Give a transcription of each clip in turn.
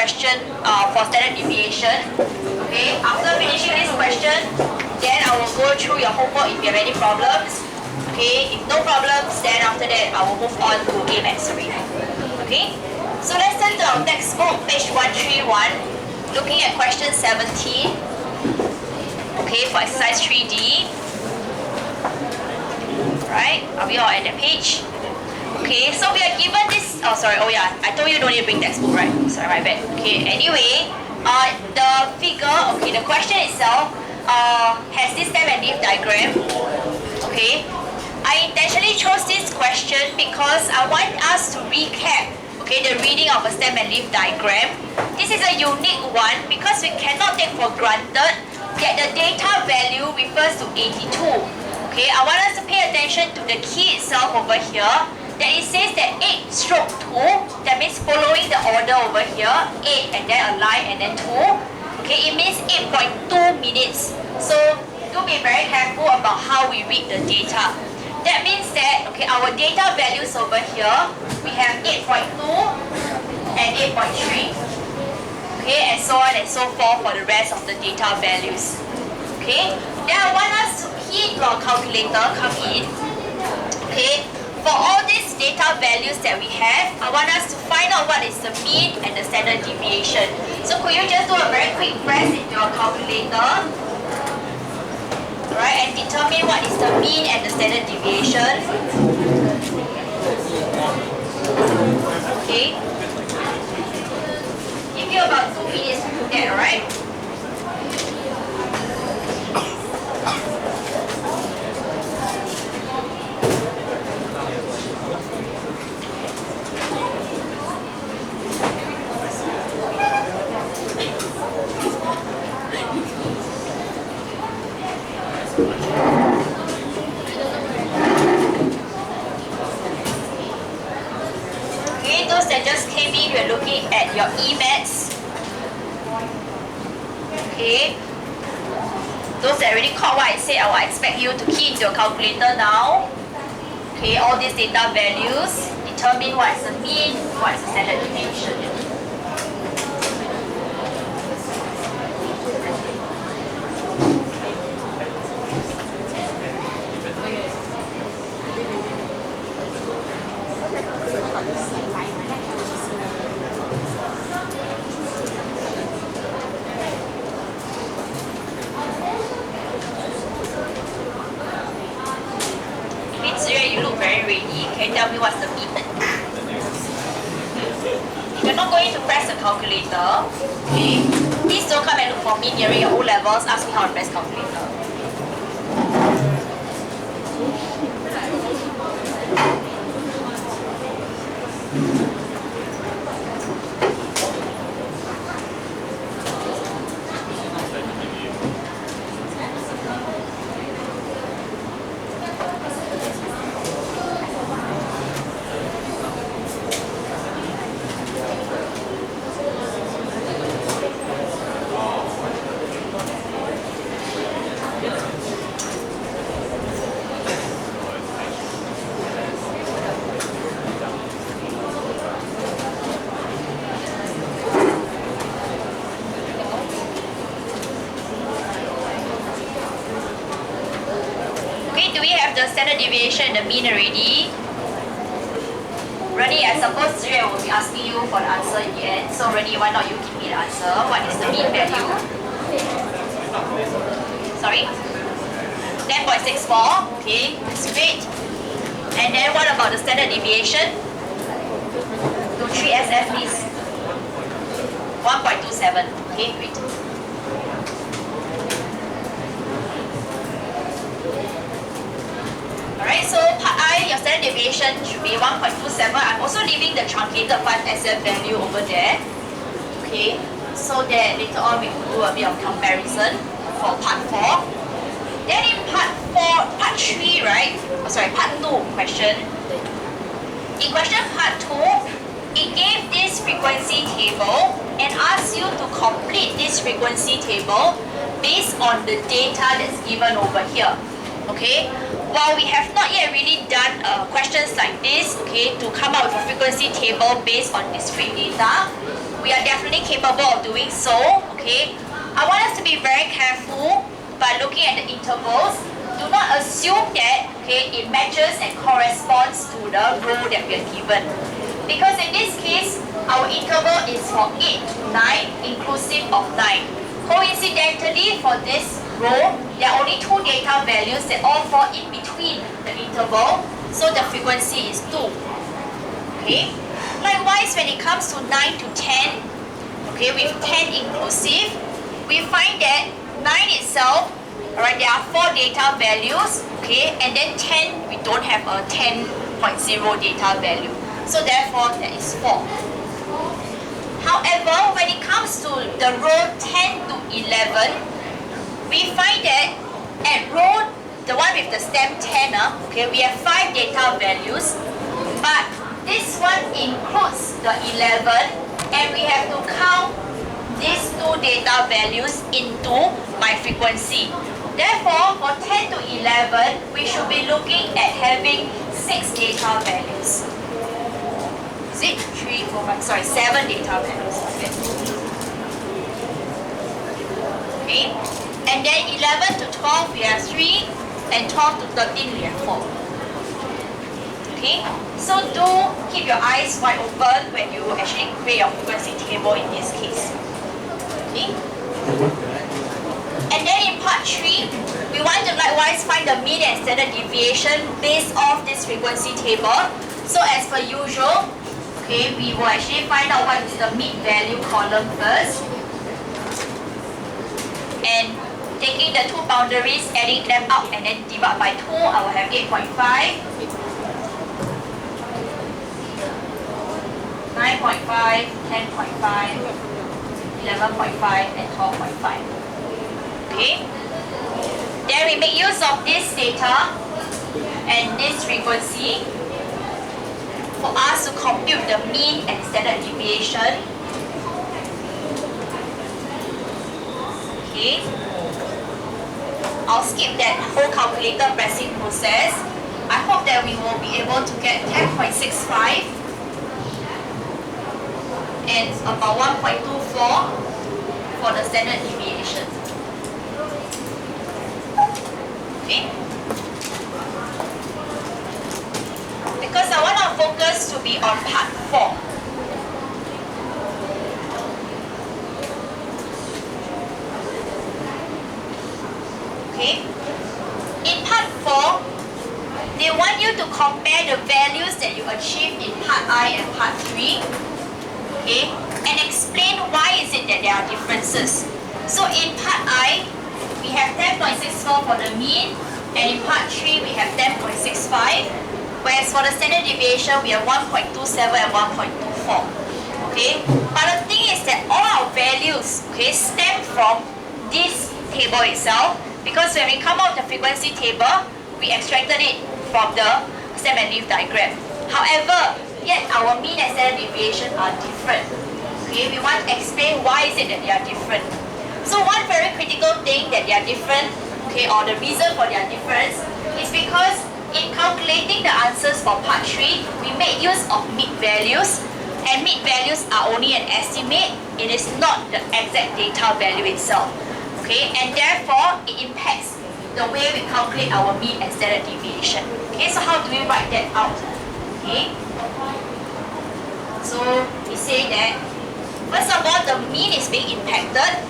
question for standard deviation. Okay, after finishing this question, then I will go through your homework if you have any problems. Okay, if no problems, then after that I will move on to A Maths already. Okay, so let's turn to our textbook, page 131, looking at question 17. Okay, for exercise 3D. Right, are we all at that page? Okay, so we are given this, oh sorry, oh yeah, I told you don't need to bring textbook, right? Sorry, my bad. Okay, anyway, the figure, okay, the question itself has this stem and leaf diagram. Okay, I intentionally chose this question because I want us to recap, okay, the reading of a stem and leaf diagram. This is a unique one because we cannot take for granted that the data value refers to 82. Okay, I want us to pay attention to the key itself over here. That it says that 8 stroke 2, that means following the order over here, 8 and then a line and then 2. Okay, it means 8.2 minutes. So do be very careful about how we read the data. That means that, okay, our data values over here, we have 8.2 and 8.3. Okay, and so on and so forth for the rest of the data values. Okay, then I want us to key into our calculator, come in. Okay, for all these data values that we have, I want us to find out what is the mean and the standard deviation. So could you just do a very quick press into your calculator? Alright, and determine what is the mean and the standard deviation. Okay. Give you about 2 minutes to do that, alright? Those that just came in, we're looking at your E-Maths. Okay. Those that already caught what I said, I will expect you to key into your calculator now. Okay, all these data values, determine what is the mean, what is the standard deviation. You look very ready. Can you tell me what's the mean? If you're not going to press the calculator, okay, please don't come and look for me during your O-levels. Ask me how to press calculator. The standard deviation and the mean already. Rennie, I suppose Zhe will be asking you for the answer in the end. So Rennie, why not you give me the answer? What is the mean value? Sorry? 10.64. Okay, that's great. And then what about the standard deviation? Do 3SF please. 1.27. Okay, great. Alright, so part I, your standard deviation should be 1.27. I'm also leaving the truncated 5SF value over there. Okay, so that later on we will do a bit of comparison for part 4. Then in part 3, right? Oh, sorry, part 2 question. In question part 2, it gave this frequency table and asked you to complete this frequency table based on the data that's given over here. Okay, while we have not yet really done questions like this, okay, to come up with a frequency table based on discrete data, we are definitely capable of doing so. Okay, I want us to be very careful by looking at the intervals. Do not assume that it matches and corresponds to the row that we are given. Because in this case, our interval is for 8 to 9 inclusive of 9. Coincidentally, for this row, there are only 2 data values that all fall in between the interval, so the frequency is 2. Okay. Likewise, when it comes to 9 to 10, with 10 inclusive, we find that 9 itself, alright, there are 4 data values, and then 10, we don't have a 10.0 data value. So therefore, that is 4. However, when it comes to the row 10 to 11, we find that at row, the one with the stem 10, we have 5 data values, but this one includes the 11, and we have to count these 2 data values into my frequency. Therefore, for 10 to 11, we should be looking at having 6 data values. Is it 3, 4, 5? Sorry, 7 data values. Okay. And then 11 to 12, we have 3, and 12 to 13, we have 4. Okay. So do keep your eyes wide open when you actually create your frequency table in this case. Okay. And then in part 3, we want to likewise find the mean and standard deviation based off this frequency table. So as per usual, we will actually find out what is the mean value column first. And taking the 2 boundaries, adding them up and then divide by 2, I will have 8.5, 9.5, 10.5, 11.5, and 12.5. Okay. Then we make use of this data and this frequency for us to compute the mean and standard deviation. Okay. I'll skip that whole calculator pressing process. I hope that we will be able to get 10.65 and about 1.24 for the standard deviation. Okay. Because I want our focus to be on part 4. Okay. In part 4, they want you to compare the values that you achieved in part I and part 3. Okay. And explain why is it that there are differences. So in part I, we have 10.64 for the mean, and in part 3 we have 10.65, whereas for the standard deviation we have 1.27 and 1.24. Okay, but the thing is that all our values stem from this table itself, because when we come out the frequency table, we extracted it from the stem and leaf diagram. However, yet our mean and standard deviation are different. Okay, we want to explain why is it that they are different. So one very critical thing that they are different, or the reason for their difference, is because in calculating the answers for part 3, we made use of mid values, and mid values are only an estimate. It is not the exact data value itself. Okay, and therefore it impacts the way we calculate our mean and standard deviation. Okay, so how do we write that out? Okay, so we say that first of all, the mean is being impacted.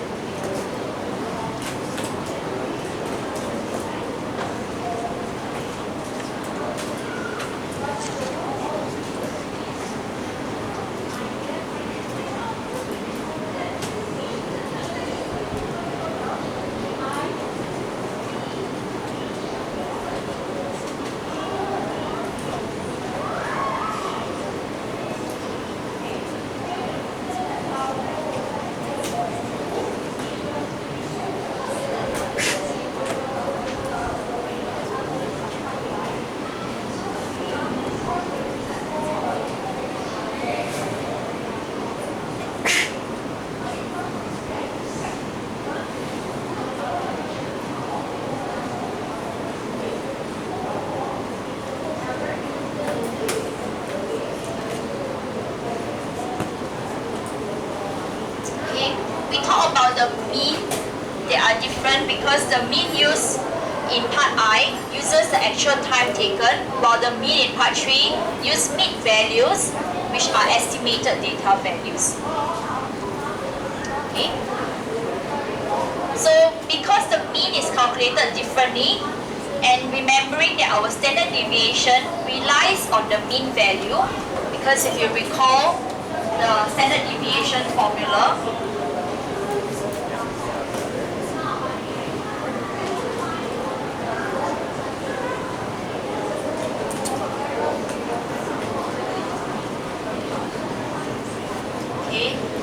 deviation because the mean used in part I uses the actual time taken, while the mean in part 3 use mean values, which are estimated data values. Okay. So because the mean is calculated differently, and remembering that our standard deviation relies on the mean value, because if you recall the standard deviation formula,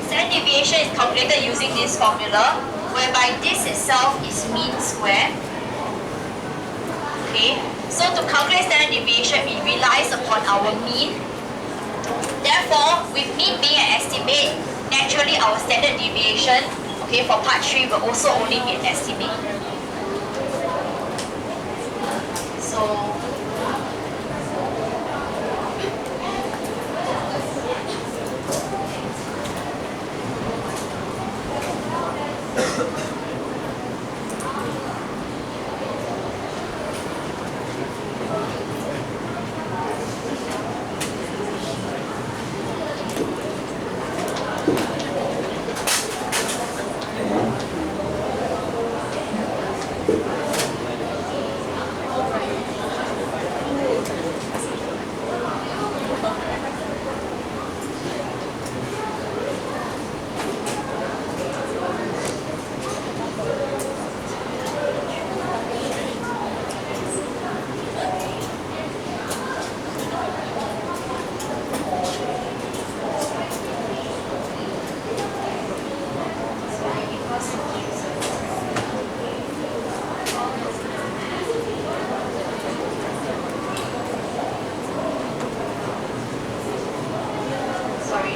standard deviation is calculated using this formula, whereby this itself is mean square. Okay, so to calculate standard deviation, it relies upon our mean. Therefore, with mean being an estimate, naturally our standard deviation, okay, for part 3 will also only be an estimate. So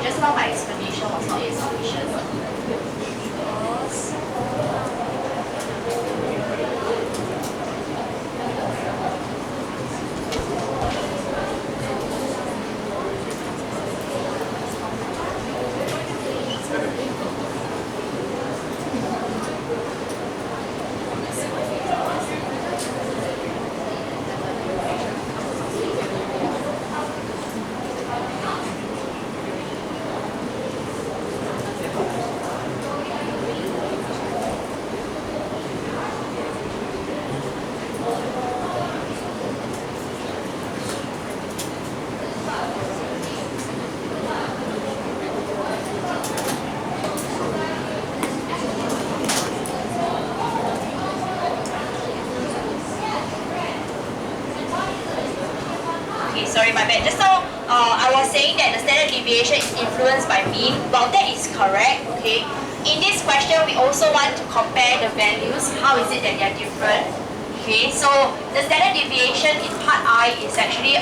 just now my explanation was not sufficient. Sorry, my bad. Just now, I was saying that the standard deviation is influenced by mean. Well, that is correct, okay? In this question, we also want to compare the values. How is it that they are different? Okay, so the standard deviation in part I is actually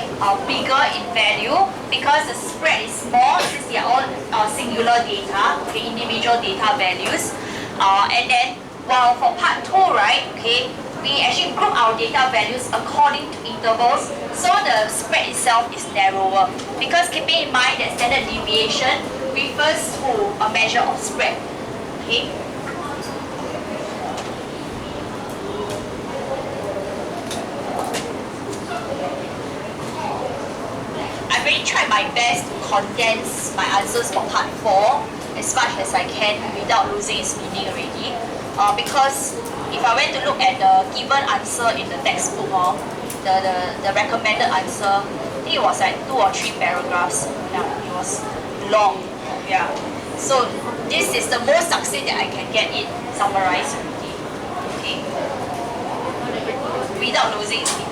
bigger in value because the spread is small since they are all singular data, okay, individual data values. And then, while for part 2, right, okay, we actually group our data values according to intervals, so the spread itself is narrower. Because keeping in mind that standard deviation refers to a measure of spread. Okay. I really tried my best to condense my answers for part 4 as much as I can without losing its meaning already. Because if I went to look at the given answer in the textbook, the recommended answer, I think it was like 2 or 3 paragraphs. Yeah, it was long. Yeah. So this is the most succinct that I can get it summarized already. Okay. Without losing its meaning.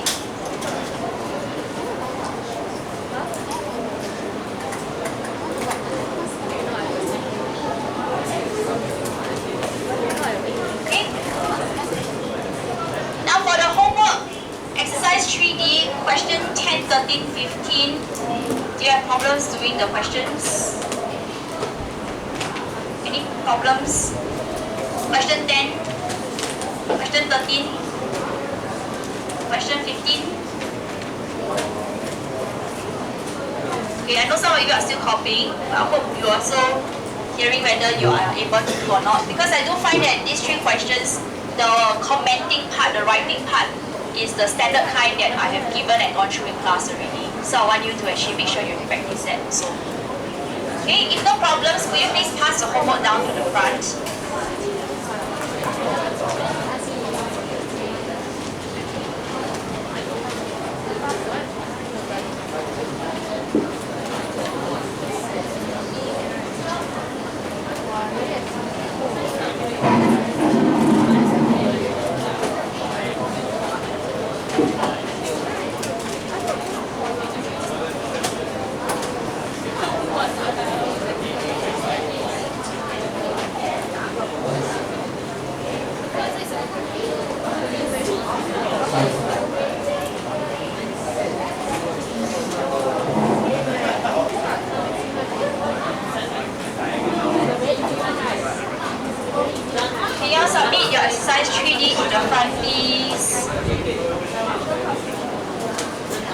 Exercise 3D, question 10, 13, 15. Do you have problems doing the questions? Any problems? Question 10, question 13, question 15. Okay, I know some of you are still copying, but I hope you are also hearing whether you are able to do or not. Because I do find that these 3 questions the commenting part, the writing part, is the standard kind that I have given and gone through in class already. So I want you to actually make sure you practice that also. Okay, if no problems, will you please pass the homework down to the front? Can you submit your exercise 3D to the front, please?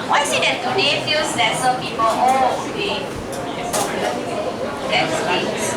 Why is it that today feels lesser people? Oh, okay. That's it.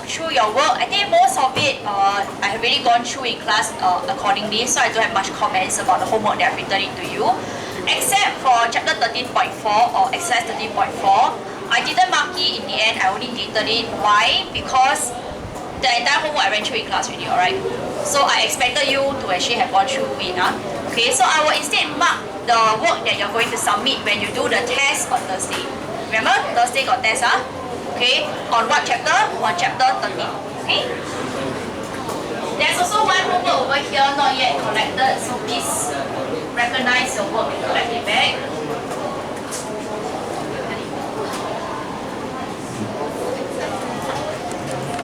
'Through your work, I think most of it I have really gone through in class accordingly, so I don't have much comments about the homework that I've written it to you. Except for chapter 13.4 or exercise 13.4, I didn't mark it in the end, I only deleted it. Why? Because the entire homework I went through in class already, alright? So I expected you to actually have gone through it. Okay, so I will instead mark the work that you're going to submit when you do the test on Thursday. Remember, Thursday got test, Okay, on what chapter? On chapter 13. Okay? There's also one homework over here not yet collected, so please recognize your work and collect it back.